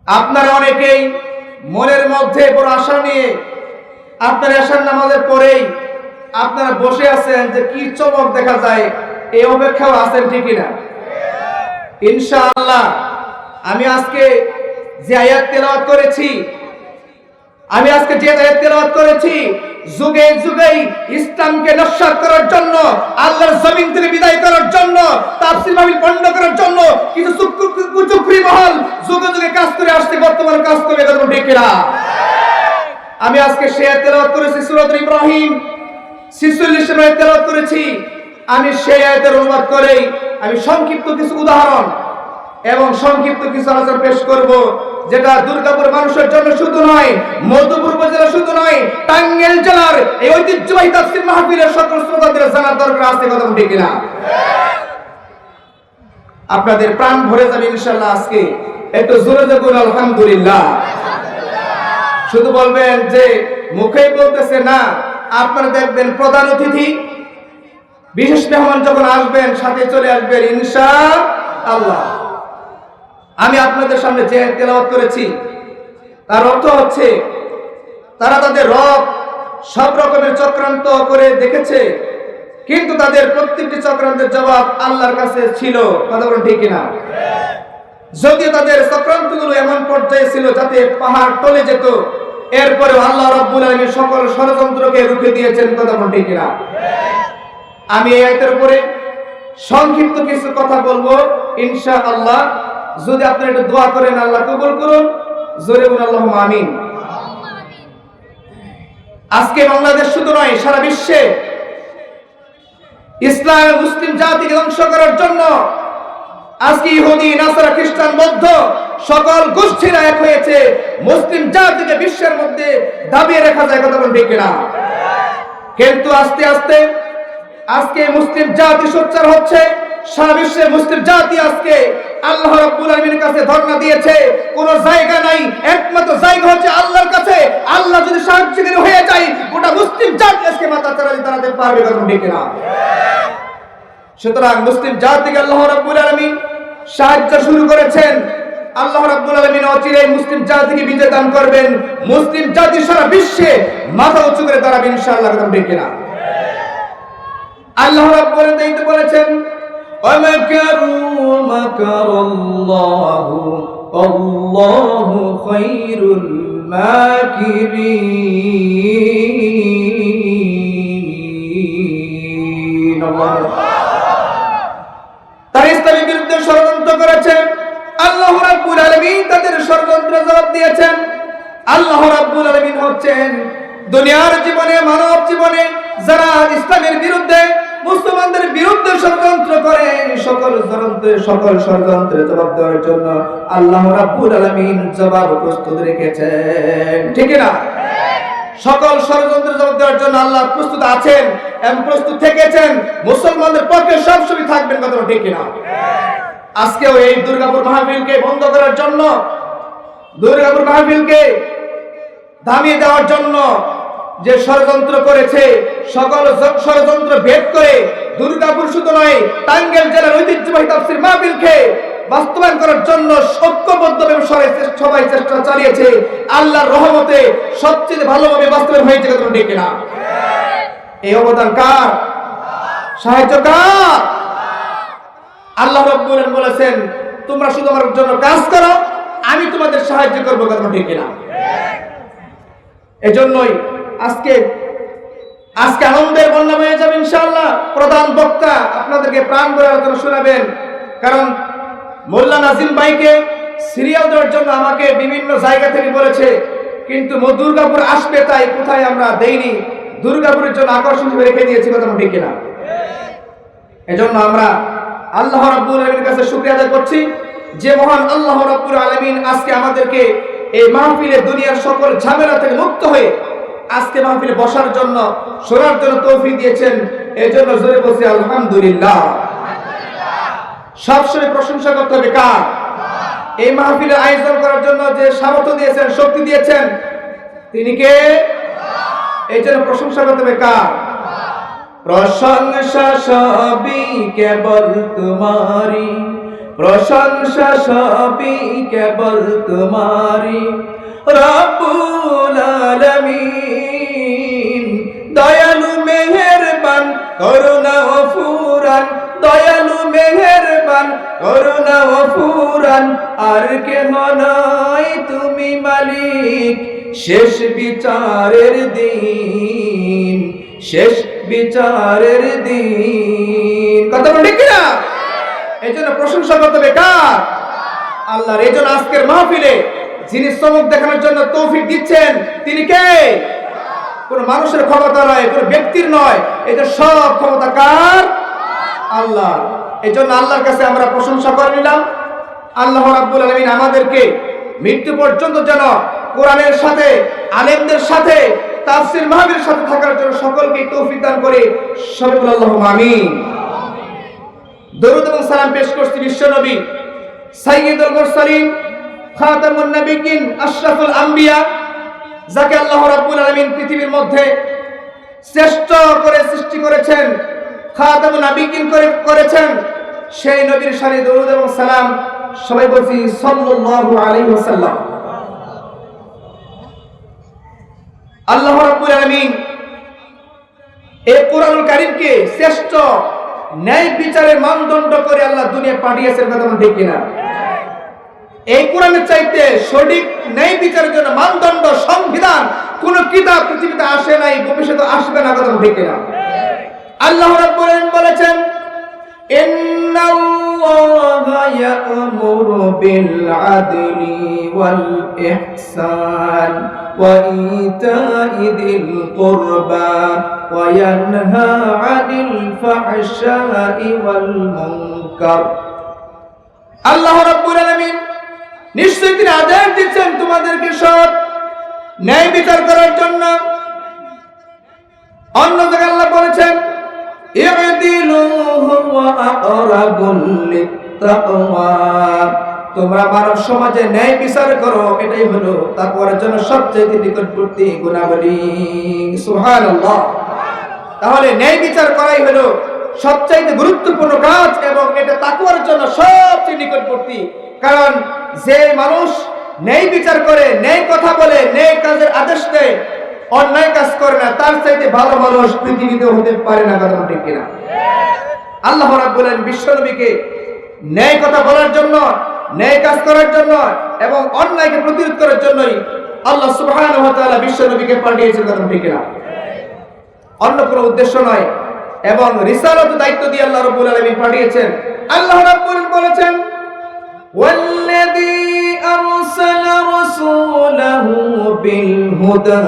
আপনারা অনেকেই মনের মধ্যে বড় আশা নিয়ে আপনার আশার নামাজের পরেই আপনারা বসে আছেন যে কি চমক দেখা যায়, এই অপেক্ষাও আছেন, ঠিকই না? ইনশাআল্লাহ আমি আজকে যে আয়াত তেলাওয়াত করেছি যুগে যুগে ইসলামকে নস্যাৎ করার জন্য, আল্লাহর জমিন থেকে বিদায় করার জন্য, তাফসীর মাহফিল বন্ধ করার জন্য কিছু কুচক্রী মহল যুগে যুগে কাজ করে আসছে, বর্তমান কাজ করে কথা ঠিক না? আমি আজকে সে আয়াত তেলাওয়াত করেছি সূরা ইব্রাহিম 46 নম্বর আয়াত তেলাওয়াত করেছি। আমি সেই আয়াতের অনুবাদ করেই আমি সংক্ষিপ্ত কিছু উদাহরণ এবং সংক্ষিপ্ত কিছু আলোচনা পেশ করব, যেটা দুর্গাপুর মানুষের জন্য শুধু নয়, মধুপুর উপজেলা শুধু নয়, টাঙ্গাইল জেলার এই ঐতিহ্যবাহী তাফসীর মাহফিলের সকল শ্রোতাদের জানার দরকার আছে, কথা ঠিক না? আপনাদের প্রাণ ভরে যাবে ইনশাআল্লাহ। আজকে একটু জোরে জোরে আলহামদুলিল্লাহ। শুধু বলবেন যে মুখেই বলতেছে না, আপনারা দেখবেন প্রধান অতিথি বিশেষ মেহমান যখন আসবেন সাথে চলে আসবেন ইনশাআল্লাহ। আমি আপনাদের সামনে যে তেলাওয়াত করেছি তার অর্থ হচ্ছে তারা তাদের রব সব রকমের চক্রান্ত করে দেখেছে, কিন্তু তাদের প্রত্যেকটি চক্রান্তের জবাব আল্লাহর কাছে ছিল, কথা বলেন ঠিক কিনা? যদিও তাদের চক্রান্তগুলো এমন পর্যায়ে ছিল যাতে পাহাড় টলে যেত, এরপরেও আল্লাহ রাব্বুল আলামিন সকল ষড়যন্ত্রকে রুখে দিয়েছেন, কথা বলেন ঠিক কিনা? আমি এই আয়াতের উপরে সংক্ষিপ্ত কিছু কথা বলবো ইনশাআল্লাহ। যদি আপনি একটু দোয়া করেন আল্লাহ কবুল করুন, জোরে বলুন আল্লাহুম্মা আমিন। আজকে বাংলাদেশ শুধু নয়, সারা বিশ্বে ইসলাম মুসলিম জাতিকে ধ্বংস করার জন্য আজকে ইহুদি, নাসারা, খ্রিস্টান, বৌদ্ধ সকল গোষ্ঠীরা এক হয়েছে মুসলিম জাতিকে বিশ্বের মধ্যে দাবিয়ে রাখা যায়, কথা বলেন ঠিক কিনা? কিন্তু আস্তে আস্তে আজকে মুসলিম জাতি সোচ্চার হচ্ছে। সারা বিশ্বের মুসলিম জাতি আজকে আল্লাহ রাব্বুল আলামিনের কাছে ধর্ণা দিয়েছে। কোন জায়গা নাই, একমাত্র জায়গা হচ্ছে আল্লাহর কাছে। আল্লাহ যদি সাহায্যকারী হয়ে যায়, গোটা মুসলিম জাতি আজকে মাথা দাঁড়াতে পারবে, কারণ ঠিক না? সুতরাং মুসলিম জাতিকে আল্লাহ রাব্বুল আলামিন সাহায্য শুরু করেছেন। আল্লাহ রাব্বুল আলামিন অচিরেই মুসলিম জাতিকে বিজয় দান করবেন। মুসলিম জাতি সারা বিশ্বে মাথা উঁচু করে দাঁড়াবে ইনশাআল্লাহ, কারণ ঠিক না? আল্লাহ রাব্বুল আলামিন বলেছেন, ওয়ামাকারু মাকারাল্লাহু আল্লাহু খায়রুল মাকিরিন। তারা ইসলামের বিরুদ্ধে ষড়যন্ত্র করেছে, আল্লাহ রাব্বুল আলামিন তাদের ষড়যন্ত্রের জবাব দিয়েছেন। আল্লাহ রাব্বুল আলামিন হচ্ছেন দুনিয়ার জীবনে, মানব জীবনে যারা ইসলামের বিরুদ্ধে, মুসলমানদের বিরুদ্ধে ষড়যন্ত্র করে, সকল ষড়যন্ত্রের জবাব দেওয়ার জন্য আল্লাহ রাব্বুল আলামিন জবাব প্রস্তুত রেখেছেন, ঠিক না? সকল ষড়যন্ত্রের জবাব দেওয়ার জন্য আল্লাহ প্রস্তুত আছেন এবং প্রস্তুত থেকেছেন, মুসলমানদের পক্ষে সবসময় থাকবেন, কথা ঠিক না? আজকেও এই দুর্গাপুর মাহফিলকে বন্ধ করার জন্য, দুর্গাপুর মাহফিলকে দামিয়ে দেওয়ার জন্য যে ষড়যন্ত্র করেছে, সকল ষড়যন্ত্র ভেদ করে দুর্গাপুর শুধু নয়, টাঙ্গাইল জেলার ঐতিহ্যবাহী তাফসীর মাহফিলকে বাস্তবায়ন করার জন্য ঐক্যবদ্ধভাবে সবাই চেষ্টা চালিয়েছে। আল্লাহর রহমতে সবচেয়ে ভালোভাবে বাস্তবায়ন হয়েছে, কথা ঠিক না? এই অবদান কার? সাহায্য কার? আল্লাহ রাব্বুল আলামিন বলেছেন, তোমরা শুধু আমার জন্য কাজ করো, আমি তোমাদের সাহায্য করবো, কথা ঠিক না? এজন্যই আজকে আনন্দের বন্যা হয়ে যাবে ইনশাআল্লাহ। প্রধান বক্তা আপনাদেরকে প্রাণ ভরে আলোচনা শোনাবেন, কারণ মোল্লা নাজিম ভাইকে সিরিয়াল দেওয়ার জন্য আমাকে বিভিন্ন জায়গা থেকে বলেছে, কিন্তু দুর্গাপুর আসবে তাই কোথায় আমরা দেইনি, দুর্গাপুরের জন্য আকর্ষণ হিসেবে রেখে দিয়েছি, কথা ঠিক কিনা? এজন্য আমরা আল্লাহ রাব্বুল আলামিনের কাছে শুকরিয়া আদায় করছি যে মহান আল্লাহ রাব্বুল আলামিন আজকে আমাদেরকে এই মাহফিলে দুনিয়ার সকল ঝামেলা থেকে মুক্ত হয়ে আজকে মাহফিলে বসার জন্য, শোনার জন্য তৌফিক দিয়েছেন। এজন্য জোরে বলছি আলহামদুলিল্লাহ। সবসময় প্রশংসা করতে হবে কার? এই মাহফিলের আয়োজন করার জন্য যে সামর্থ্য দিয়েছেন, শক্তি দিয়েছেন, তিনি কে? এই জন্য প্রশংসা করতে হবে কার? প্রশংসা সবই কেবল তোমারই, প্রশংসা সবই কেবল তোমারই রব্বুল আলামিন। দয়ালু মেহেরবান করুণা ও ফুরান, দয়ালু মেহেরবান করুণা ও ফুরান, আর কেহ নয় তুমি মালিক শেষ বিচারের দিন, শেষ বিচারের দিন। কথা বল ঠিক কিনা? এই জন্য প্রশংসা করতে হবে কার? আল্লাহর। এই জন্য আজকের মাহফিলে যিনি চমক দেখানোর জন্য তৌফিক দিচ্ছেন তিনি কে? কোন মানুষের ক্ষমতা নয়, কোন ব্যক্তির নয়, এটা সব ক্ষমতা কার? আল্লাহ। এই জন্য আল্লাহর কাছে আমরা প্রশংসা করে নিলাম। আল্লাহ রাব্বুল আলামিন আমাদেরকে মৃত্যু পর্যন্ত যেন কোরআনের সাথে, আলেমদের সাথে, তাফসীর মাহফিলের সাথে থাকার জন্য সকলকে তৌফিক দান করে। সবাই বলুন আল্লাহুম্মা আমিন। দরুদ এবং সালাম পেশ করছি বিশ্ব নবী সাইয়্যিদুল মুরসালিন, খাতামুন নবিয়্যিন, আশরাফুল আম্বিয়া, যাকে আল্লাহ রাব্বুল আলামিন পৃথিবীর মধ্যে শ্রেষ্ঠ করে সৃষ্টি করেছেন, খাতামুন নবিয়্যিন করেছেন, সেই নবীর শানে দরুদ এবং সালাম। সবাই বলছি সাল্লাল্লাহু আলাইহি ওয়াসাল্লাম। আল্লাহ রাব্বুল আলামিন এই কোরআনুল কারীমকে শ্রেষ্ঠ ন্যায় বিচারের মানদণ্ড করে আল্লাহ দুনিয়া পাঠিয়েছেন। কথা বলেন ঠিক কিনা? এই কোরআনের চাইতে সঠিক ন্যায় বিচারের জন্য মানদণ্ড, সংবিধান কোন কিতাব পৃথিবীতে আসে নাই, ভবিষ্যতে আসবে না। কথা বলেন ঠিক কিনা? আল্লাহ রাব্বুল আলামিন বলেছেন, ইন্নাল্লাহা ইয়া'মুরু বিল আদলি ওয়াল ইহসান ওয়া ইতা'i যিল কুরবা ওয়া ইয়ানহা 'আনিল ফাহশাই ওয়াল মুনকার। আল্লাহ রাব্বুল আলামিন নিশ্চয়ই তিনি আদেশ দিচ্ছেন তোমাদেরকে সৎ ন্যায় বিচার করার জন্য। অন্য জায়গায় আল্লাহ বলেছেন, ই'দিলু হুয়া আকরাবুল লিত্তাকওয়া, তোমরা মানব সমাজে ন্যায় বিচার করো, এটাই হলো তাকওয়ার জন্য সবচেয়ে নিকটবর্তী গুণাবলী। সুবহানাল্লাহ। তাহলে ন্যায় বিচার করাই হলো সবচেয়ে গুরুত্বপূর্ণ কাজ এবং এটা তাকওয়ার জন্য সবচেয়ে নিকটবর্তী। কারণ যে মানুষ ন্যায় বিচার করে, ন্যায় কথা বলে, ন্যায় কাজের আদেশ দেয়, অন্যায় কাজ করে না, তার চাইতে ভালো মানুষ পৃথিবীতে হতে পারে না। কথা ঠিক কিনা? আল্লাহ রাব্বুল আলামিন বিশ্ব নবীকে ন্যায় কথা বলার জন্য, ন্যায় কাজ করার জন্য এবং অন্যায়কে প্রতিরোধ করার জন্যই আল্লাহ সুবহানাহু ওয়া তাআলা বিশ্ব নবীকে পাঠিয়েছেন। কথা ঠিক কিনা? অন্য কোনো উদ্দেশ্য নয়। এবং রিসালাত দায়িত্ব দিয়ে আল্লাহ রাব্বুল আলামিন পাঠিয়েছেন। আল্লাহ রাব্বুল আলামিন বলেছেন, ওয়াল্লাযী আরসালা রাসূলাহু বিল হুদা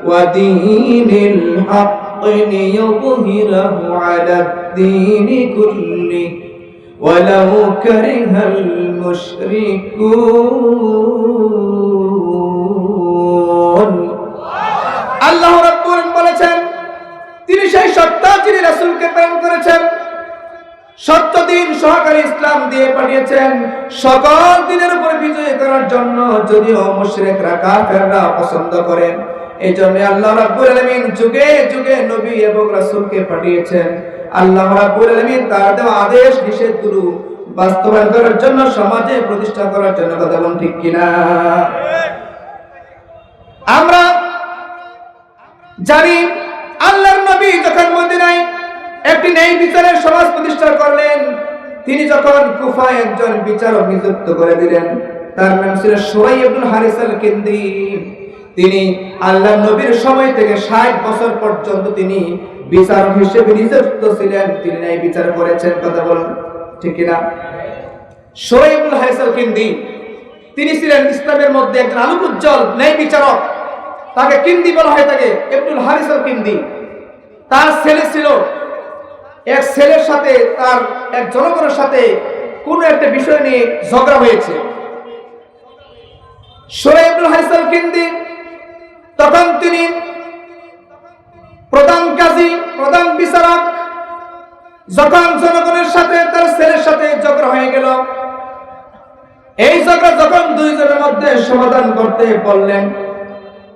ওয়া দীনিল হাক্কি লিইয়ুযহিরাহু আলাদ-দীনি কুল্লিহি ওয়ালাউ কারিহাল মুশরিকুন। আল্লাহ রাব্বুল আলামিন বলেছেন, তিনি সেই সত্তা যিনি রাসূলকে প্রেরণ করেছেন, সত্য দিন সহকারী ইসলাম দিয়ে পাঠিয়েছেন সকল দিনের উপর বিজয় করার জন্য। যদিও মুশরিকরা, কাফেররা পছন্দ করেন, এই জন্য আল্লাহ রাব্বুল আলামিন যুগে যুগে নবী এবং রাসূলকে পাঠিয়েছেন। আল্লাহ রাব্বুল আলামিন তার দেওয়া আদেশ নিষেধগুলো বাস্তবায়ন করার জন্য, সমাজে প্রতিষ্ঠা করার জন্য। কথা বলুন ঠিক কিনা? আমরা জানি আল্লাহর নবী যখন মদিনায় একটি ন্যায় বিচারের সমাজ প্রতিষ্ঠা করলেন, তিনি যখন কুফায় একজন বিচারক নিযুক্ত করে দিলেন, তার নাম ছিল সুরাইয় ইবনে হারিস আল-কিন্দি। তিনি আল্লাহর নবীর সময় থেকে 60 বছর পর্যন্ত তিনি বিচারক হিসেবে নিযুক্ত ছিলেন। তিনি ন্যায় বিচার করেছেন। কথা বলুন ঠিক কিনা? সুরাইয় ইবনে হারিস আল-কিন্দি তিনি ছিলেন ইসলামের মধ্যে একজন আলোকোজ্জ্বল ন্যায় বিচারক। তাকে কিন্দি বলা হয়, তাকে ইবনুল হারিস আল-কিন্দি। তার ছেলে ছিল, এক ছেলের সাথে তার এক জনগণের সাথে কোনো একটা বিষয় নিয়ে ঝগড়া হয়েছে। সুরাইয় ইবনুল হারিস আল-কিন্দি তখন তিনি প্রধান কাজী, প্রধান বিচারক। যখন জনগণের সাথে তার ছেলের সাথে ঝগড়া হয়ে গেল, এই ঝগড়া যখন দুইজনের মধ্যে সমাধান করতে বললেন,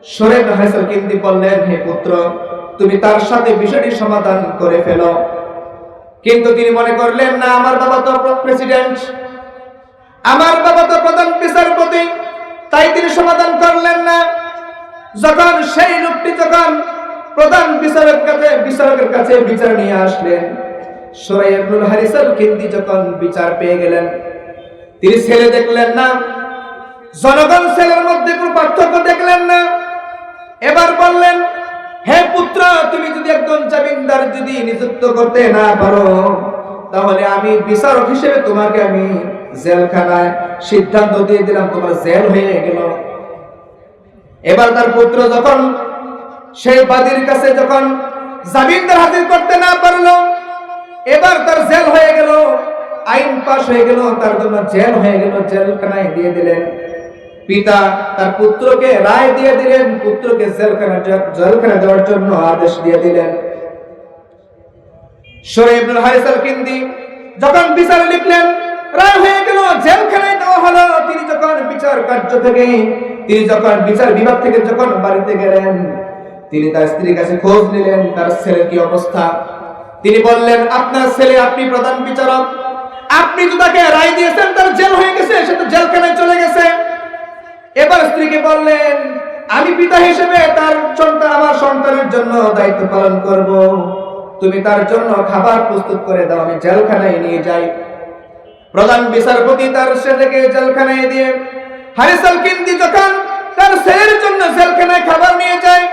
সুরাইয় ইবনুল হারিস আল-কিন্দি বললেন, হে পুত্র, তুমি তার সাথে বিষয়টি সমাধান করে ফেলো। কিন্তু তিনি মনে করলেন না, আমার বাবা তো প্রেসিডেন্ট, আমার বাবা তো প্রধান বিচারপতি, তাই তিনি সমাধান করলেন না। যখন সেই লোকটি যখন প্রধান বিচারকের কাছে বিচার নিয়ে আসলেন, সুরাইয়া ইবনুল হারিস আল-কিন্দি যখন বিচার পেয়ে গেলেন, তিনি ছেলে দেখলেন না, জনগণ ছেলের মধ্যে কোনো পার্থক্য দেখলেন না। এবার বললেন, হে পুত্র, তুমি যদি একজন জামিনদার যদি নিযুক্ত করতে না পারো, তাহলে আমি বিচারক হিসেবে তোমাকে আমি জেলখানায় সিদ্ধান্ত দিয়ে দিলাম, তোমার জেল হয়ে গেল। এবার তার পুত্র যখন সেই বাদীর কাছে যখন জামিনদার হাজির করতে না পারলো, এবার তার জেল হয়ে গেল, আইন পাশ হয়ে গেল, তার জন্য জেল হয়ে গেল, জেলখানায় দিয়ে দিলেন। পিতা তার পুত্রকে রায় দিয়ে দিলেন, পুত্রকে জেলখানায় দেওয়ার জন্য আদেশ দিয়ে দিলেন। সুরাইয়া ইবনুল হারিস আল-কিন্দি যখন বিচার লিখলেন, রায় হয়ে গেল, জেলখানায় দেওয়া হলো। তিনি যখন বিচার কার্য থেকে, তিনি যখন বিচার বিভাগ থেকে যখন বাড়িতে গেলেন, তিনি তার স্ত্রীর কাছে খোঁজ নিলেন তার ছেলের কি অবস্থা। তিনি বললেন, আপনার ছেলে, আপনি প্রধান বিচারক, আপনি তো তাকে রায় দিয়েছেন, তার জেল হয়ে গেছে, সে তো জেলখানায় চলে গেছে। এবার স্ত্রীকে বললেন, আমি পিতা হিসেবে তার সন্তান, আমার সন্তানের জন্য দায়িত্ব পালন করব, তুমি তার জন্য খাবার প্রস্তুত করে দাও, আমি জেলখানায় নিয়ে যাই। প্রধান বিচারপতি তার ছেলেকে জেলখানায় দিয়ে, হারিস আল-কিন্দি যখন তার ছেলের জন্য জেলখানায় খাবার নিয়ে যায়,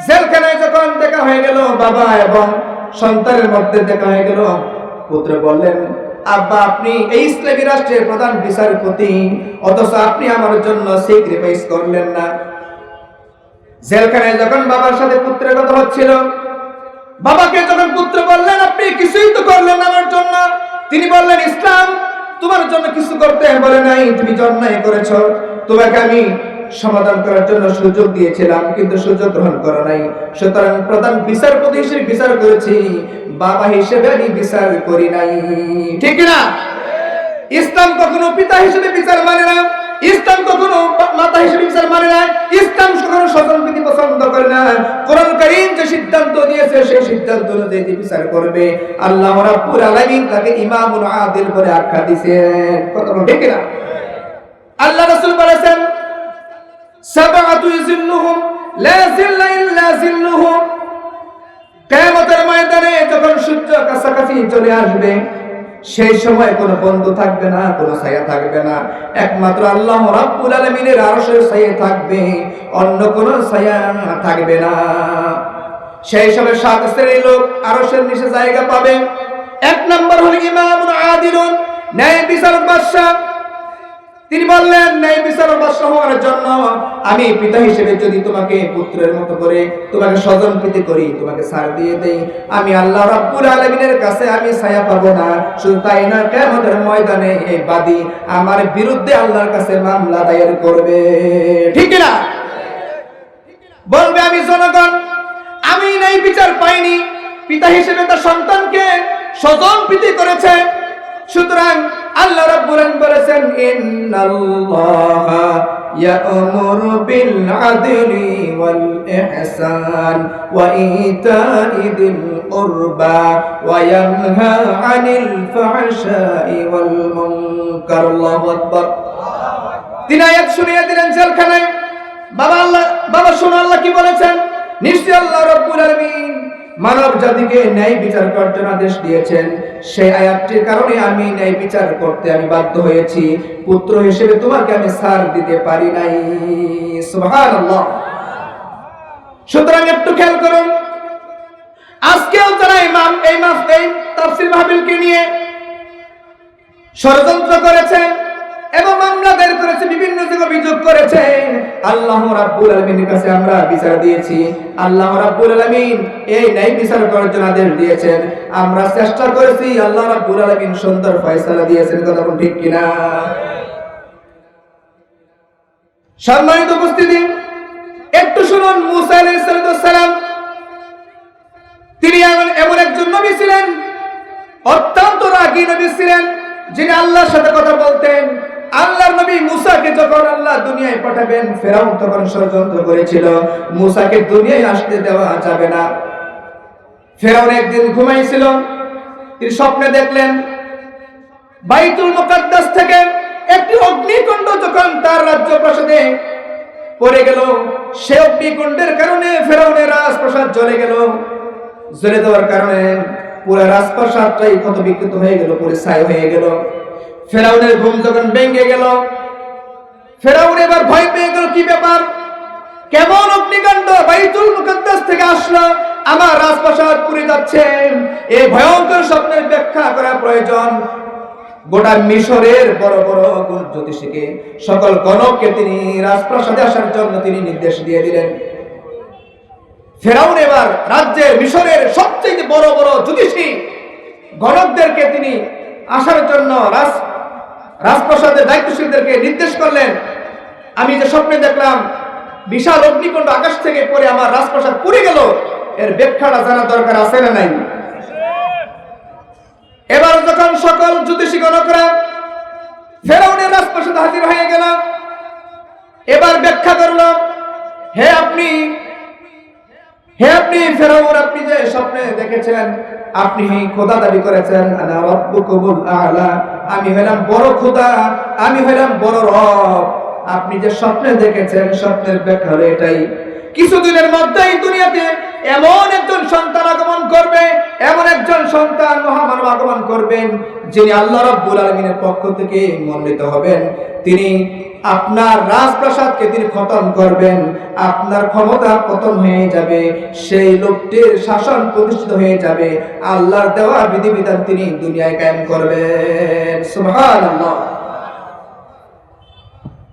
জেলখানায় যখন দেখা হয়ে গেল, বাবা এবং সন্তানের মধ্যে দেখা হয়ে গেল, পুত্র বললেন, আব্বা, আপনি এই ইসলামী রাষ্ট্রের প্রধান বিচারপতি, অথচ আপনি আমার জন্য স্যাক্রিফাইস করলেন না। জেলখানায় যখন বাবার সাথে পুত্রের কথা হচ্ছিল, বাবাকে যখন পুত্র বললেন, আপনি কিছুই তো করলেন না আমার জন্য, তিনি বললেন, ইসলাম তোমার জন্য কিছু করতে বলে নাই, তুমি অন্যায় করেছো, তোমাকে আমি সমাধান করার জন্য সুযোগ দিয়েছিলাম, কিন্তু সুযোগ গ্রহণ করো নাই, সুতরাং প্রধান বিচারপতি হিসেবে বিচার করেছি, বাবা হিসেবে আমি বিচার করি নাই। ঠিক না? ইসলাম কখনো পিতা হিসেবে বিচার মানে না, ইসলাম কখনো মাতা হিসেবে বিচার মানে না, ইসলাম কখনো স্বজনপ্রীতি পছন্দ করে না। কোরআন কারীম যে সিদ্ধান্ত দিয়েছে, সেই সিদ্ধান্ত অনুযায়ী বিচার করবে। আল্লাহ রাব্বুল আলামিন তাকে ইমামুল আদিল বলে আখ্যা দিয়েছেন। কথা ঠিক না? আল্লাহ রাসূল বলেছেন, সাবআতু ইযিল্লুহুম লা যিল্লা ইল্লা যিল্লুহুম। কিয়ামতের ময়দানে যখন সূর্য কাছাকাছি চলে আসবে, সেই সময় কোনো বন্ধু থাকবে না, কোনো ছায়া থাকবে না, একমাত্র আল্লাহ রাব্বুল আলামিনের আরশের ছায়া থাকবে, অন্য কোনো ছায়া থাকবে না। সেই সময় 7 শ্রেণীর লোক আরশের নিচে জায়গা পাবে। 1 নম্বর হলো ইমামুল আদিলুন, ন্যায় বিচারক বাদশা। তিনি বললেন, ন্যায় বিচারক বাদশা হওয়ার জন্য আমি পিতা হিসেবে যদি তোমাকে পুত্রের মতো করে তোমাকে স্বজন প্রীতি করি, তোমাকে ছাড় দিয়ে দেই, আমি আল্লাহ রাব্বুল আলামিনের কাছে আমি ছায়া পাবো না। শুধু তাই না, কিয়ামতের ময়দানে এই বাদী আমার বিরুদ্ধে আল্লাহর কাছে মামলা দায়ের করবে। ঠিক না? বলবে, আমি জনগণ, আমি ন্যায় বিচার পাইনি, পিতা হিসেবে তার সন্তানকে স্বজন প্রীতি করেছে, সুতরাং আল্লাহ রাব্বুল আলামিন বলেছেন, ইন্নাল্লাহা ইয়া'মুরু বিল আদলি ওয়াল ইহসান ওয়া ইতা'i যিল কুরবা ওয়া ইয়ানহা আনিল ফাহশাই ওয়াল মুনকার। আল্লাহু আকবার। তিনি আয়াত শুনিয়ে দিলেন জেলখানায়। বাবা শোনো, আল্লাহ কি বলেছেন? নিশ্চয়ই আল্লাহ রাব্বুল আলামিন মানব জাতিকে ন্যায় বিচার করার জন্য আদেশ দিয়েছেন। সেই আয়াতটির কারণে আমি ন্যায় বিচার করতে আমি বাধ্য হয়েছি, পুত্র হিসেবে তোমাকে আমি ছাড় দিতে পারি নাই। সুবহানাল্লাহ। সুতরাং একটু খেয়াল করুন, আজকেও যারা এই তাফসীর মাহফিলকে নিয়ে ষড়যন্ত্র করেছে এবং মামলা দায়ের করেছে, বিভিন্ন জায়গায় অভিযোগ করেছে, আল্লাহ রাব্বুল আলামিনের কাছে আমরা বিচার দিয়েছি। আল্লাহ রাব্বুল আলামিন এই ন্যায় বিচার করার জন্য আদেশ দিয়েছেন, আমরা চেষ্টা করেছি, আল্লাহ রাব্বুল আলামিন সুন্দর ফয়সালা দিয়েছেন। কথা বলুন, ঠিক কিনা? সম্মানিত উপস্থিতি, একটু শুনুন। মুসা আলাইহিস সালাম তিনি এমন একজন নবী ছিলেন, অত্যন্ত রাগী নবী ছিলেন, যিনি আল্লাহর সাথে কথা বলতেন। আল্লাহর নবী মুসাকে যখন আল্লাহ দুনিয়ায় পাঠাবেন, ফেরাউন তখন ষড়যন্ত্র করেছিল মুসাকে দুনিয়ায় আসতে দেওয়া যাবে না। ফেরাউন একদিন ঘুমাইছিল, তিনি স্বপ্নে দেখলেন বাইতুল মুকাদ্দাস থেকে একটি অগ্নিকুণ্ড যখন তার রাজ্য প্রাসাদে পড়ে গেল, সে অগ্নিকুণ্ডের কারণে ফেরাউনের রাজপ্রাসাদ জ্বলে গেল। জ্বলে দেওয়ার কারণে পুরো রাজপ্রাসাদটাই ক্ষত বিক্ষত হয়ে গেল, পুরো ছাই হয়ে গেল। ফেরাউনের ঘুম যখন ভেঙে গেল, ফেরাউন এবার ভয় পেয়ে গেল, কি ব্যাপার, কেমন অগ্নিকাণ্ড বাইতুল মুকাদ্দাস থেকে আসলো, আমার রাজপ্রাসাদ পুড়ে যাচ্ছে। এই ভয়ঙ্কর স্বপ্নের ব্যাখ্যা করা প্রয়োজন। গোটা মিশরের বড় বড় জ্যোতিষীকে, সকল গণককে তিনি রাজপ্রাসাদে আসার জন্য তিনি নির্দেশ দিয়ে দিলেন। ফেরাউন এবার রাজ্যের মিশরের সবচেয়ে বড় বড় জ্যোতিষী গণকদেরকে তিনি আসার জন্য রাজপ্রাসাদের দায়িত্বশীলদেরকে নির্দেশ করলেন, আমি যে স্বপ্নে দেখলাম বিশাল অগ্নিকুণ্ড আকাশ থেকে পড়ে আমার রাজপ্রাসাদ পুড়ে গেল, এর ব্যাখ্যাটা জানা দরকার আছে না নাই? এবার যখন সকল জ্যোতিষী গণকরা ফেরাউনের রাজপ্রাসাদে হাজির হয়ে গেল, এবার ব্যাখ্যা করল, হে আপনি ফেরাউন, আপনি যে স্বপ্নে দেখেছেন, আপনি খোদা দাবি করেছেন, আনা রাব্বুকুমুল আ'লা, আমি হলাম বড় খোদা, আমি হলাম বড় রব। আপনি যে স্বপ্নে দেখেছেন, স্বপ্নের ব্যাখ্যা হলো এটাই, কিছুদিনের মধ্যেই দুনিয়াতে এমন একজন সন্তান আগমন করবে, এমন একজন সন্তান মহামানব আগমন করবেন, যিনি আল্লাহ রাব্বুল আলামিনের পক্ষ থেকে মনোনীত হবেন। তিনি আপনার রাজপ্রাসাদকে তিনি খতম করবেন, আপনার ক্ষমতা পতন হয়ে যাবে, সেই লোকটির শাসন প্রতিষ্ঠিত হয়ে যাবে, আল্লাহর দেওয়া বিধিবিধান তিনি দুনিয়ায় কায়েম করবেন। সুবহানাল্লাহ।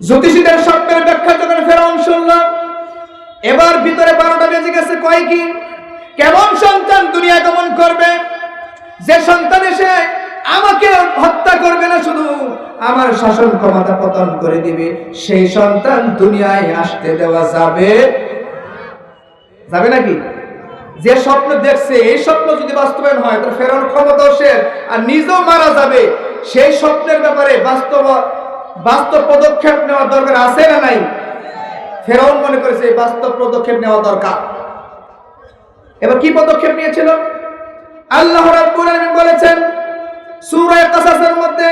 জ্যোতিষীদের স্বপ্নের ব্যাখ্যা যখন ফেরাউন শুনল, এবার ভিতরে 12টা বেজে গেছে। কয় কি, কেমন সন্তান দুনিয়া আগমন করবে, যে সন্তান এসে আমাকে হত্যা করবে না, শুধু আমার শাসন ক্ষমতা পতন করে দিবে, সেই সন্তান দুনিয়ায় আসতে দেওয়া যাবে নাকি? যে স্বপ্ন দেখছে, এই স্বপ্ন যদি বাস্তবায়ন হয়, তো ফেরাউন ক্ষমতাশীল আর নিজেও মারা যাবে। সেই স্বপ্নের ব্যাপারে বাস্তব পদক্ষেপ নেওয়া দরকার আছে না নাই? ফেরাউন মনে করেছে বাস্তব পদক্ষেপ নেওয়া দরকার। এবার কি পদক্ষেপ নিয়েছিল? আল্লাহ রাব্বুল আলামিন বলেছেন সূরা কাসাসের মধ্যে,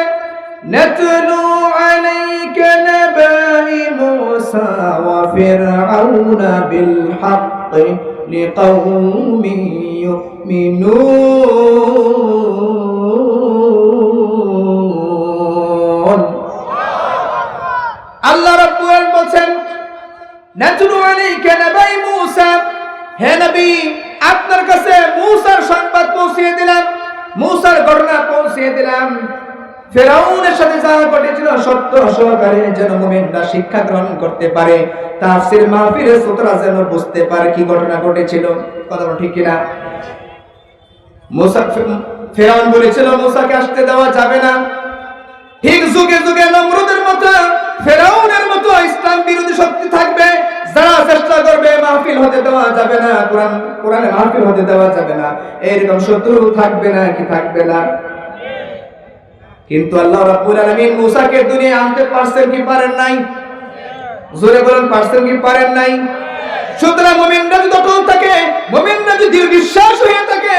নাতলু আলাইকা নাবাই মূসা ওয়া ফিরআউনা বিল হাক্কি লিকাওমিন ইউমিনুন। আল্লাহ রাব্বুল আলামিন বলেন, নাতলু আলাইকা নাবাই মূসা, হে নবী, আপনার কাছে মূসার সংবাদ পৌঁছিয়ে দিলাম, মূসার ঘটনা পৌঁছিয়ে দিলাম। ফেরাউনের সাথে যা ঘটেছিল সত্য সহকারে যেন মুমিনরা শিক্ষা গ্রহণ করতে পারে, তাফসীর মাহফিলের শ্রোতারা যেন বুঝতে পারে কি ঘটনা ঘটেছিল। কথা বল ঠিক কিনা? ফেরাউন বলেছিল মূসাকে আসতে দেওয়া যাবে না। ঠিক যুগে যুগে নমরুদের মতো, ফেরাউনের মতো ইসলাম বিরোধী শক্তি থাকবে, যারা চেষ্টা করবে মাহফিল হতে দেওয়া যাবে না, কোরআনে মাহফিল হতে দেওয়া যাবে না, এরকম শত্রু থাকবে না কি থাকবে না? কিন্তু আল্লাহ রাব্বুল আলামিন মূসাকে দুনিয়ায় আনতে পারছেন কি পারেন নাই? জোরে বলেন, পারছেন কি পারেন নাই? সুতরাং মুমিনরা যদি অটল থাকে, মুমিনরা যদি দৃঢ় বিশ্বাস হয়ে থাকে,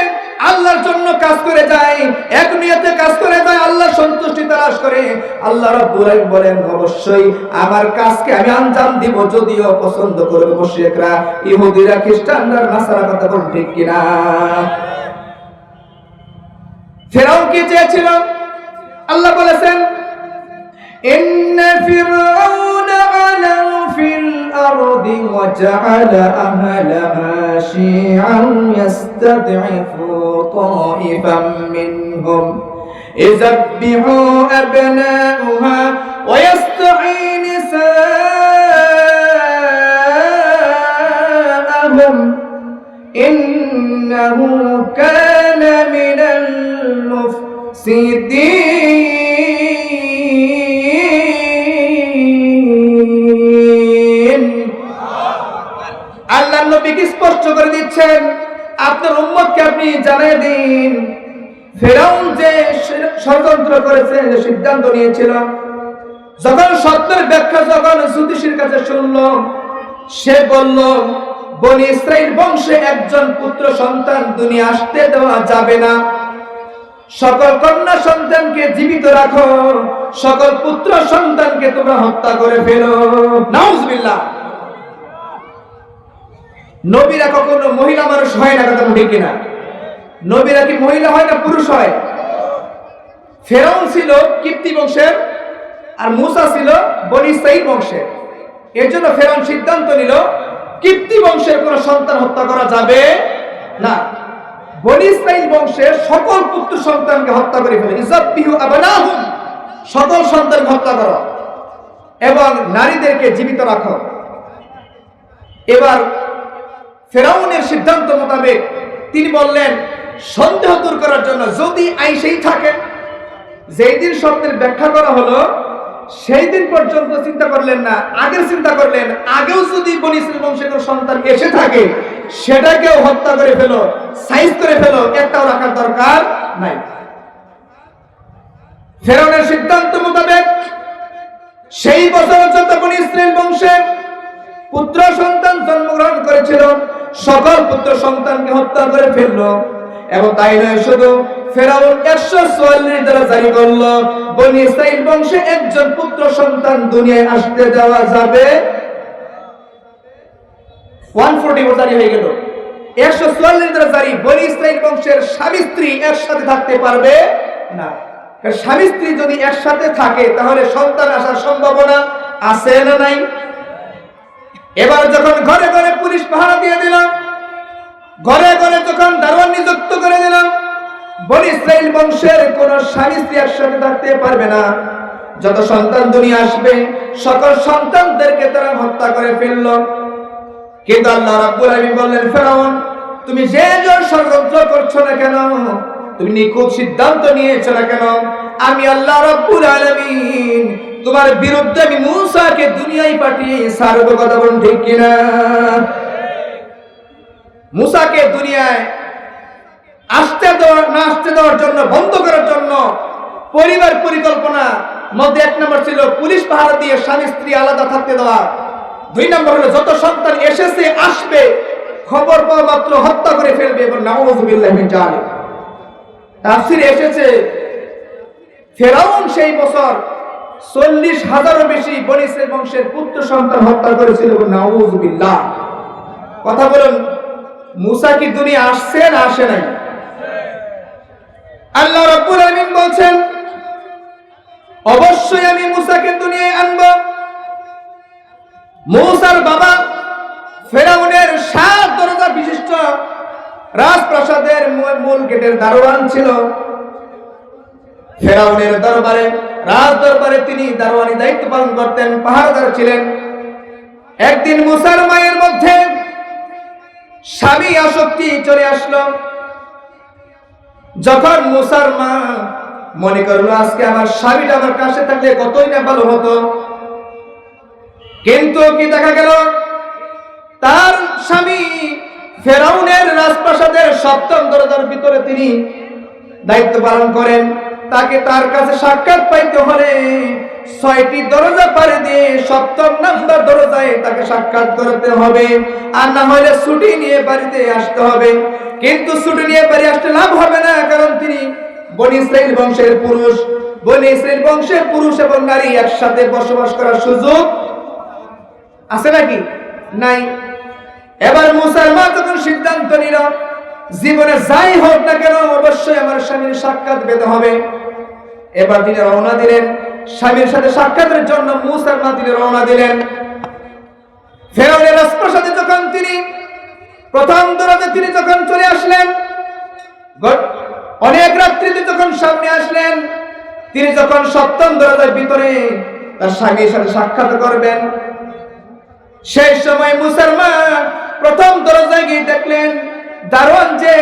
আল্লাহর জন্য কাজ করে যায়, এক নিয়তে কাজ করে যায়, আল্লাহর সন্তুষ্টি তালাশ করে, আল্লাহ রাব্বুল আলামিন বলেন অবশ্যই আমার কাজকে আমি আঞ্জাম দিব, যদিও পছন্দ করবে মুশরিকরা, ইহুদিরা, খ্রিস্টানরা, নাসারা। কথা বল ঠিক কিনা? ফেরাউন কি চেয়েছিল? আল্লাহ বলেছেন, ইন্না ফিরআউনা আলা ফিল আরদি ওয়া জাআলা আহলাহা শি'আন ইয়াস্তাদ'iফু তা'iফাম মিনহুম ইযাববিহু আবনা'ুহা ওয়া ইয়াসতাহি নিসা'আহুম ইন্নাহু কানা মিনাল মুফসিদিন। আল্লাহ নবীকে স্পষ্ট করে দিচ্ছেন, আপনার উম্মতকে আপনি জানিয়ে দিন, ফেরাউন যে ষড়যন্ত্র করেছে, যে সিদ্ধান্ত নিয়েছিল, যখন সত্যের ব্যাখ্যা যখন জ্যোতিষীর কাছে শুনল, সে বলল বনি ইসরাইল বংশে একজন পুত্র সন্তান দুনিয়া আসতে দেওয়া যাবে না। সকল কন্যা সন্তানকে জীবিত রাখো, সকল পুত্র সন্তানকে তোমরা হত্যা করে ফেলো। নাউজুবিল্লাহ। নবীরা কখনো মহিলা মানুষ হয় না, কথা ঠিক কিনা? নবীরা কি মহিলা হয় না পুরুষ হয়? ফেরাউন ছিল কিপ্তি বংশের আর মূসা ছিল বনী ইসরাঈল বংশের। এর জন্য ফেরাউন সিদ্ধান্ত নিল কিপ্তি বংশের কোন সন্তান হত্যা করা যাবে না, বনী ইসরাঈল বংশের সকল পুত্র সন্তানকে হত্যা করে ফেলে। ইযাববিহু আবনাহুম, সকল সন্তানকে হত্যা করো এবং নারীদেরকে জীবিত রাখো। এবার ফেরাউনের সিদ্ধান্ত মোতাবেক তিনি বললেন সন্দেহ দূর করার জন্য, যদি আইসেই থাকে, যেই দিন স্বপ্নের ব্যাখ্যা করা হলো সেই দিন পর্যন্ত চিন্তা করলেন না, আগের চিন্তা করলেন আগেও যদি বনী ইসরাঈল বংশের কোন সন্তান এসে থাকে সেটাকেও হত্যা করে ফেলো, সাইজ করে ফেলো, একটাও রাখার দরকার নাই। ফেরাউনের সিদ্ধান্ত মোতাবেক সেই বছর যত বনী ইসরাঈল বংশের পুত্র সন্তান জন্মগ্রহণ করেছিল সকল পুত্র সন্তানকে হত্যা করে ফেললো। এবং তাই নয়, শুধু ফেরাউন 144 দ্বারা জারি করলো বনী ইসরাঈল বংশে একজন পুত্র সন্তান দুনিয়ায় আসতে দেওয়া যাবে। 140 জারি হয়ে গেল। 144 দ্বারা জারি, বনী ইসরাঈল বংশের স্বামী স্ত্রী একসাথে থাকতে পারবে না। স্বামী স্ত্রী যদি একসাথে থাকে তাহলে সন্তান আসার সম্ভাবনা আছে না নাই? এবার যখন ঘরে ঘরে পুলিশ পাহারা দিয়ে দিলাম, ঘরে ঘরে যখন দারোয়ান নিযুক্ত করে দিলাম, বনী ইসরাঈল বংশের কোন স্বামী স্ত্রী একসাথে থাকতে পারবে না। যত সন্তান দুনিয়া আসবে সকল সন্তানদেরকে তারা হত্যা করে ফেললো। কিন্তু আল্লাহ রাব্বুল আলামিন বললেন, ফেরাউন তুমি যে ষড়যন্ত্র করছো না কেন, তুমি নিখুঁত সিদ্ধান্ত নিয়েছো না কেন, আমি আল্লাহ রাব্বুল আলামিন তোমার বিরুদ্ধে আমি মূসাকে দুনিয়ায় পাঠিয়ে সারব। কথা বলুন ঠিক কিনা? মূসাকে দুনিয়ায় আসতে দেওয়ার জন্য, বন্ধ করার জন্য পরিবার পরিকল্পনা মধ্যে 1 নম্বর ছিল পুলিশ পাহারা দিয়ে স্বামী স্ত্রী আলাদা থাকতে দেওয়া। 2 নম্বর হলো যত সন্তান এসেছে আসবে খবর পাওয়া মাত্র হত্যা করে ফেলবে। এবং নাউযুবিল্লাহি মিন যালিক। তাফসীরে এসেছে ফেরাউন সেই বছর 40,000-এরও বেশি বনী ইসরাঈল বংশের পুত্র সন্তান হত্যা করেছিল। নাউযুবিল্লাহ। কথা বলুন, মূসা কি দুনিয়া আসছে না আসে নাই? আল্লাহ রাব্বুল আলামিন বলছেন অবশ্যই আমি মূসাকে দুনিয়ায় আনব। মূসার বাবা ফেরাউনের 7 দরজা বিশিষ্ট রাজপ্রাসাদের মূল গেটের দারোয়ান ছিল। ফেরাউনের দরবারে, রাজ দরবারে তিনি দারোয়ানি দায়িত্ব পালন করতেন, পাহারাদার ছিলেন। একদিন মূসার মায়ের মধ্যে স্বামী আসক্তি চলে আসলো। যখন মূসার মা মনে করলো আজকে আমার স্বামীটা আমার কাছে থাকলে কতই না ভালো হতো, কিন্তু কি দেখা গেল তার স্বামী ফেরাউনের রাজপ্রাসাদের 7ম দরজার ভিতরে তিনি দায়িত্ব পালন করেন। তাকে তার কাছে সাক্ষাৎ পাইতে হলে 6টি দরজা পাড়ি দিয়ে 7ম নাম্বার দরজায় তাকে সাক্ষাৎ করতে হবে, আর না হলে ছুটি নিয়ে বাড়িতে আসতে হবে। কিন্তু ছুটি নিয়ে বাড়ি আসতে লাভ হবে না, কারণ তিনি বনী ইসরাঈল বংশের পুরুষ। বনী ইসরাঈল বংশের পুরুষ এবং নারী একসাথে বসবাস করার সুযোগ আছে নাকি? নাই। এবার মূসার মা যখন সিদ্ধান্ত নিল জীবনে যাই হোক না কেন অবশ্যই আমার স্বামীর সাক্ষাৎ পেতে হবে, এবার তিনি রওনা দিলেন স্বামীর সাথে সাক্ষাতের জন্য। মূসার মা তিনি রওনা দিলেন ফেরাউনের রাজপ্রাসাদে। যখন তিনি প্রথম দরজায় তিনি যখন চলে আসলেন, অনেক রাত্রিতে যখন সামনে আসলেন, তিনি যখন 7ম দরজার ভিতরে তার স্বামীর সাথে সাক্ষাৎ করবেন, সেই সময় মূসার মা প্রথম দরজায় গিয়ে দেখলেন দারোয়ান যে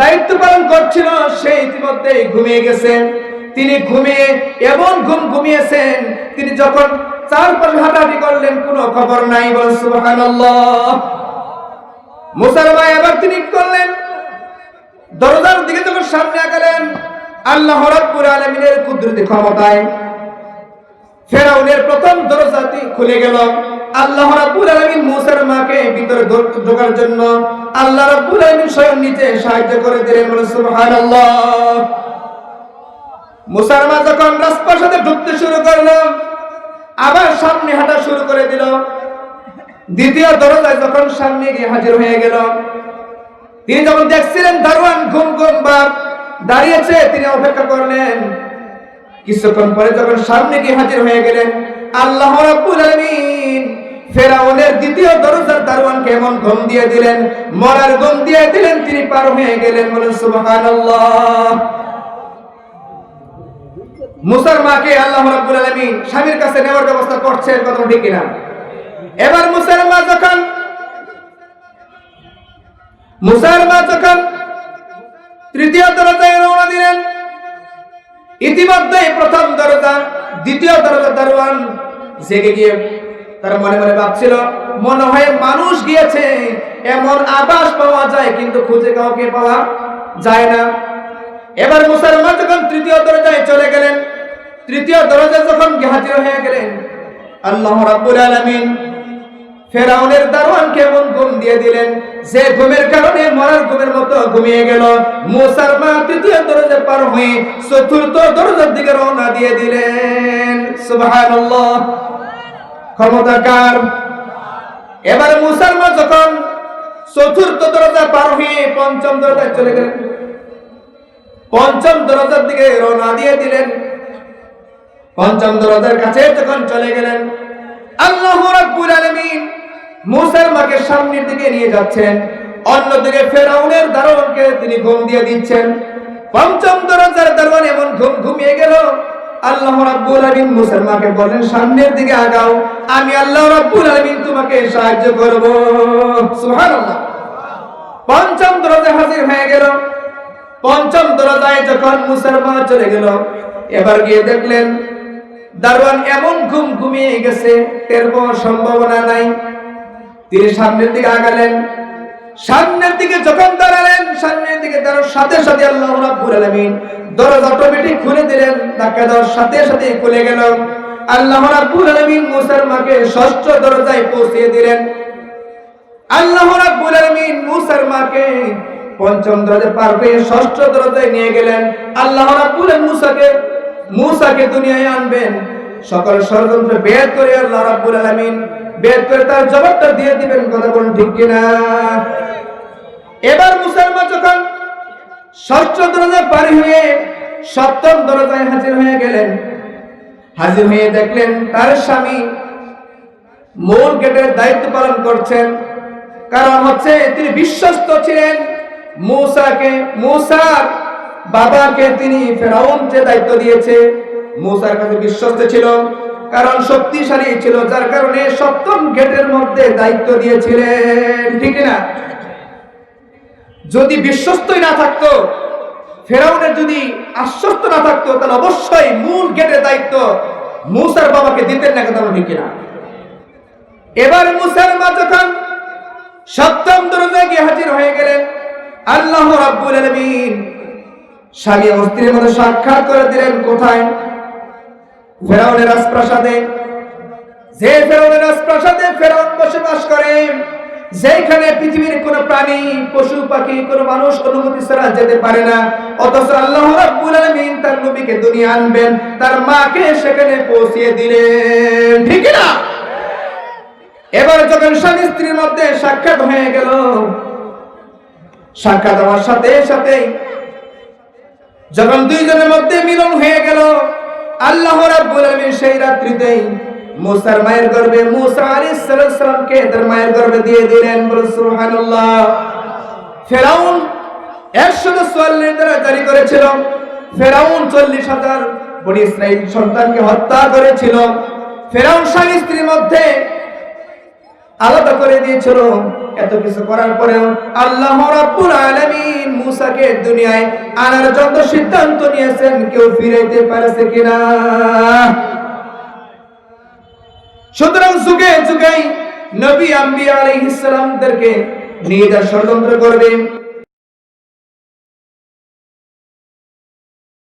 দায়িত্ব পালন করছিল সে ইতিমধ্যে ঘুমিয়ে গেছেন। তিনি ঘুমিয়ে এমন ঘুমিয়েছেন, তিনি যখন চারপাশে হাঁটাহাঁটি করলেন কোনো খবর নাই। বল সুবহানাল্লাহ। মূসার মা এবার তিনি করলেন দরজার দিকে যখন সামনে গেলেন, আল্লাহ রাব্বুল আলামিনের কুদরতি ক্ষমতায় ফেরাউনের প্রথম দরজাটি খুলে গেল। আল্লাহ রাব্বুল আলামিন মূসার মাকে ভিতরে ঢোকার জন্য আল্লাহ রাব্বুল আলামিন স্বয়ং নিচে সাহায্য করে দিলেন। বলে সুবহানাল্লাহ। মুসার মা যখন রাজপ্রাসাদে ঢুকতে শুরু করলো, আবার সামনে হাঁটা শুরু করে দিল। দ্বিতীয় দরজায় যখন সামনে গিয়ে হাজির হয়ে গেল, তিনি যখন দেখছিলেন দারোয়ান ঘুম ঘুম ভাব দাঁড়িয়েছে, তিনি অপেক্ষা করলেন। কিছুক্ষণ পরে যখন সামনে গিয়ে হাজির হয়ে গেলেন, আল্লাহ রাব্বুল আলামিন ফেরাউনের দ্বিতীয় দরজার দারোয়ানকে এমন ঘুম দিয়ে দিলেন, মরার ঘুম দিয়ে দিলেন, তিনি পার হয়ে গেলেন। বলেন সুবহানাল্লাহ। মুসার মাকে আল্লাহ রাব্বুল আলামিন স্বামীর কাছে নেওয়ার ব্যবস্থা করছেন, কথা ঠিক কিনা? এবার মুসার মা যখন তৃতীয় দরজায় রওনা দিলেন, ইতিমধ্যে প্রথম দরজা দ্বিতীয় দরজা দারোয়ান জেগে গিয়ে তার মনে মনে ভাবছিল, মনে হয় মানুষ গিয়েছে, এমন আভাস পাওয়া যায় কিন্তু খুঁজে কাউকে পাওয়া যায় না। এবার মুসার মা যখন তৃতীয় দরজায় চলে গেলেন, তৃতীয় দরজায় যখন হাজির হয়ে গেলেন, আল্লাহ রাব্বুল আলামিন ফেরাউনের দারোয়ানকে এমন ঘুম দিয়ে দিলেন যে ঘুমের কারণে মরার ঘুমের মতো ঘুমিয়ে গেল। মুসার মা তৃতীয় দরজা পার হয়ে চতুর্থ দরজার দিকে রওনা দিয়ে দিলেন। সুবহানাল্লাহ, ক্ষমতা কার? এবার মুসার মা যখন চতুর্থ দরজা পার হয়ে পঞ্চম দরজায় চলে গেলেন, পঞ্চম দরজার দিকে রওনা দিয়ে দিলেন। পঞ্চম দরজার কাছে যখন চলে গেলেন, আল্লাহ রাব্বুল আলামিন মুসার মাকে সামনের দিকে নিয়ে যাচ্ছেন, অন্যদিকে ফেরাউনের দারোয়ানকে তিনি ঘুম দিয়ে দিচ্ছেন। পঞ্চম দরজার দারোয়ান এমন ঘুমিয়ে গেল। আল্লাহ রাব্বুল আলামিন মুসার মাকে বলেন, সামনের দিকে আগাও, আমি আল্লাহ রাব্বুল আলামিন তোমাকে সাহায্য করব। সুবহানাল্লাহ। পঞ্চম দরজায় হাজির হয়ে গেল। পঞ্চম দরজায় যখন মুসার মা চলে গেল, এবার গিয়ে দেখলেন দারোয়ান এমন ঘুমিয়ে গেছে, টের পাওয়ার সম্ভাবনা নাই। তিনি সামনের দিকে আগালেন। সামনের দিকে যখন দাঁড়ালেন, সামনের দিকে দাঁড়ানোর সাথে সাথে আল্লাহ রাব্বুল আলামিন দরজা অটোমেটিক খুলে দিলেন, ধাক্কা দেওয়ার সাথে সাথে খুলে গেল। আল্লাহ রাব্বুল আলামিন মুসার মাকে ষষ্ঠ দরজায় পৌঁছে দিলেন। আল্লাহ রাব্বুল আলামিন মুসার মাকে পঞ্চম দরজা পার হয়ে ষষ্ঠ দরজায় নিয়ে গেলেন। আল্লাহ রাব্বুল আলামিন মুসাকে দুনিয়ায় আনবেন, সকল ষড়যন্ত্র বের করে আল্লাহ রাব্বুল আলামিন বের করে তার জবাবটা দিয়ে দিবেন, কথা বলুন ঠিক কিনা? এবার মুসার মা যখন ষষ্ঠ দরজায় পার হয়ে সপ্তম দরজায় হাজির হয়ে গেলেন, হাজির হয়ে দেখলেন তার স্বামী মূল গেটের দায়িত্ব পালন করছেন। কারণ হচ্ছে তিনি বিশ্বস্ত ছিলেন। মুসার বাবাকে তিনি ফেরাউন যে দায়িত্ব দিয়েছে, মুসার কাছে বিশ্বস্ত ছিল, কারণ শক্তিশালী ছিল, যার কারণে সপ্তম গেটের মধ্যে দায়িত্ব দিয়েছিলেন, ঠিক না? যদি বিশ্বস্তই না থাকতো, ফেরাউনের যদি আশ্বস্ত না থাকতো, তাহলে অবশ্যই মূল গেটের দায়িত্ব মুসার বাবাকে দিতেন না, কথা ঠিক না? এবার মুসার মা যখন সপ্তম দরজায় গিয়ে হাজির হয়ে গেলেন, আল্লাহ রাব্বুল আলামিন স্বামী ও স্ত্রীর মধ্যে সাক্ষাৎ করে দিলেন। কোথায়? ফেরাউনের রাজপ্রাসাদে। যে ফেরাউনের রাজপ্রাসাদে ফেরাউন বসবাস করে, যেখানে পৃথিবীর কোনো প্রাণী, পশু পাখি, কোনো মানুষ অনুমতি ছাড়া যেতে পারে না, অথচ আল্লাহ রাব্বুল আলামিন তার নবীকে দুনিয়া আনবেন, তার মাকে সেখানে পৌঁছিয়ে দিলেন, ঠিক না? এবার যখন স্বামী স্ত্রীর মধ্যে সাক্ষাৎ হয়ে গেল, সাক্ষাৎ হওয়ার সাথে সাথে যখন দুইজনের মধ্যে মিলন হয়ে গেল, আল্লাহ রাব্বুল আলামিন সেই রাত্রিতেই মুসার মায়ের গর্ভে মুসা আলাইহিস সালামকে তার মায়ের গর্ভে দিয়ে দিলেন। বলুন সুবহানাল্লাহ। ফেরাউন 144 দ্বারা জারি করেছিল। ফেরাউন 40,000 বনি ইসরাইল সন্তানকে হত্যা করেছিল। ফেরাউন স্বামী স্ত্রীর মধ্যে আলাদা করে দিয়েছিল। এত কিছু করার পরেও আল্লাহ রাব্বুল আলামিন মুসাকে দুনিয়ায় আনার জন্য সিদ্ধান্ত নিয়েছেন, কেউ ফিরাইতে পারছে কিনা? সুতরাং যুগে যুগে নবী আম্বিয়া আলাইহিস সালামদেরকে নিয়ে যা ষড়যন্ত্র করবে,